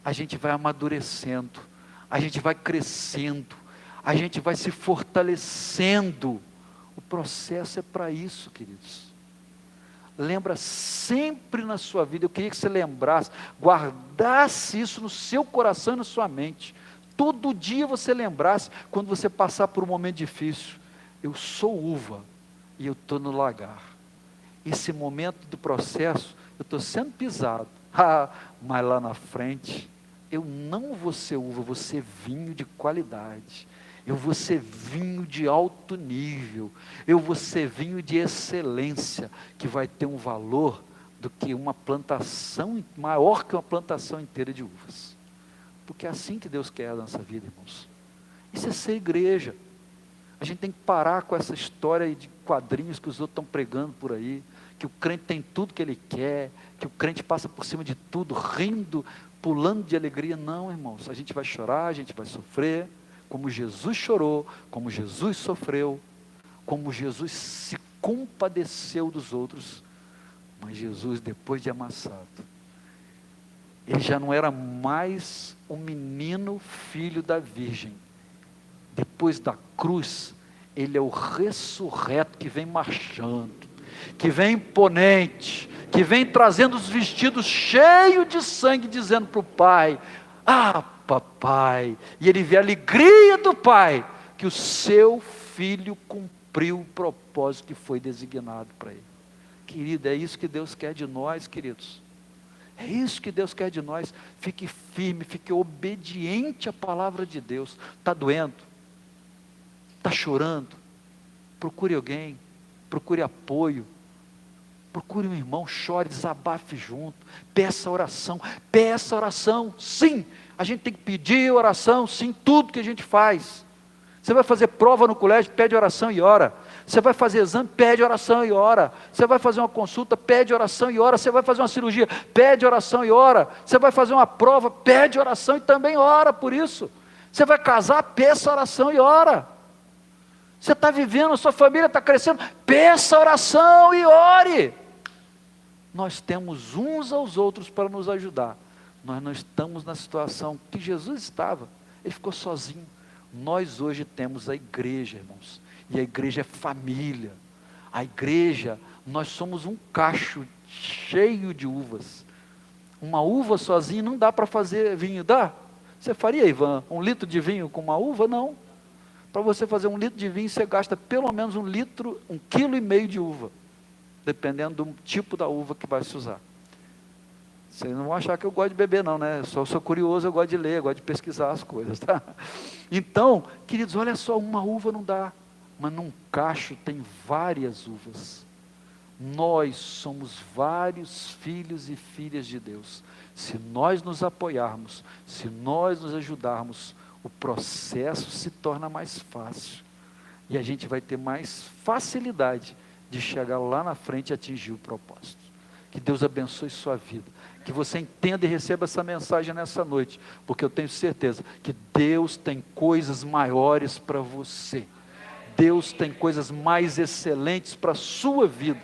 A gente vai amadurecendo, a gente vai crescendo, a gente vai se fortalecendo. O processo é para isso, queridos. Lembra sempre na sua vida, eu queria que você lembrasse, guardasse isso no seu coração e na sua mente. Todo dia você lembrasse, quando você passar por um momento difícil, eu sou uva e eu estou no lagar. Esse momento do processo, eu estou sendo pisado, mas lá na frente, eu não vou ser uva, vou ser vinho de qualidade. Eu vou ser vinho de alto nível, eu vou ser vinho de excelência, que vai ter um valor do que uma plantação, maior que uma plantação inteira de uvas. Porque é assim que Deus quer a nossa vida, irmãos. Isso é ser igreja. A gente tem que parar com essa história de quadrinhos que os outros estão pregando por aí, que o crente tem tudo que ele quer, que o crente passa por cima de tudo, rindo, pulando de alegria. Não, irmãos, a gente vai chorar, a gente vai sofrer, como Jesus chorou, como Jesus sofreu, como Jesus se compadeceu dos outros. Mas Jesus, depois de amassado, ele já não era mais um menino filho da virgem. Depois da cruz, ele é o ressurreto que vem marchando, que vem imponente, que vem trazendo os vestidos cheios de sangue, dizendo para o Pai: papai, e ele vê a alegria do Pai, que o seu filho cumpriu o propósito que foi designado para ele. Querido, é isso que Deus quer de nós, queridos. É isso que Deus quer de nós. Fique firme, fique obediente à palavra de Deus. Está doendo? Está chorando? Procure alguém, procure apoio, procure um irmão, chore, desabafe junto, peça oração, sim, a gente tem que pedir oração, sim, tudo que a gente faz. Você vai fazer prova no colégio, pede oração e ora. Você vai fazer exame, pede oração e ora. Você vai fazer uma consulta, pede oração e ora. Você vai fazer uma cirurgia, pede oração e ora. Você vai fazer uma prova, pede oração e também ora por isso. Você vai casar, peça oração e ora. Você está vivendo, a sua família está crescendo, peça oração e ore. Nós temos uns aos outros para nos ajudar. Nós não estamos na situação que Jesus estava. Ele ficou sozinho. Nós hoje temos a igreja, irmãos, e a igreja é família. A igreja, nós somos um cacho cheio de uvas. Uma uva sozinha não dá para fazer vinho, dá? Você faria, Ivan, 1 litro de vinho com uma uva? Não. Para você fazer 1 litro de vinho, você gasta pelo menos 1,5 quilo de uva, dependendo do tipo da uva que vai se usar. Vocês não vão achar que eu gosto de beber não, né? Eu sou curioso, eu gosto de ler, eu gosto de pesquisar as coisas, tá? Então, queridos, olha só, uma uva não dá, mas num cacho tem várias uvas. Nós somos vários filhos e filhas de Deus. Se nós nos apoiarmos, se nós nos ajudarmos, o processo se torna mais fácil. E a gente vai ter mais facilidade de chegar lá na frente e atingir o propósito. Que Deus abençoe sua vida. Que você entenda e receba essa mensagem nessa noite, porque eu tenho certeza que Deus tem coisas maiores para você. Deus tem coisas mais excelentes para a sua vida.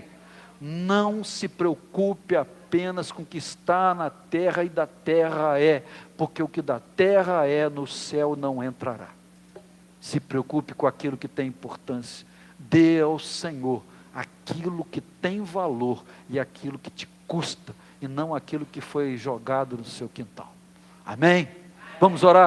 Não se preocupe apenas com o que está na terra e da terra é, porque o que da terra é, no céu não entrará. Se preocupe com aquilo que tem importância. Dê ao Senhor aquilo que tem valor e aquilo que te custa, e não aquilo que foi jogado no seu quintal. Amém? Vamos orar?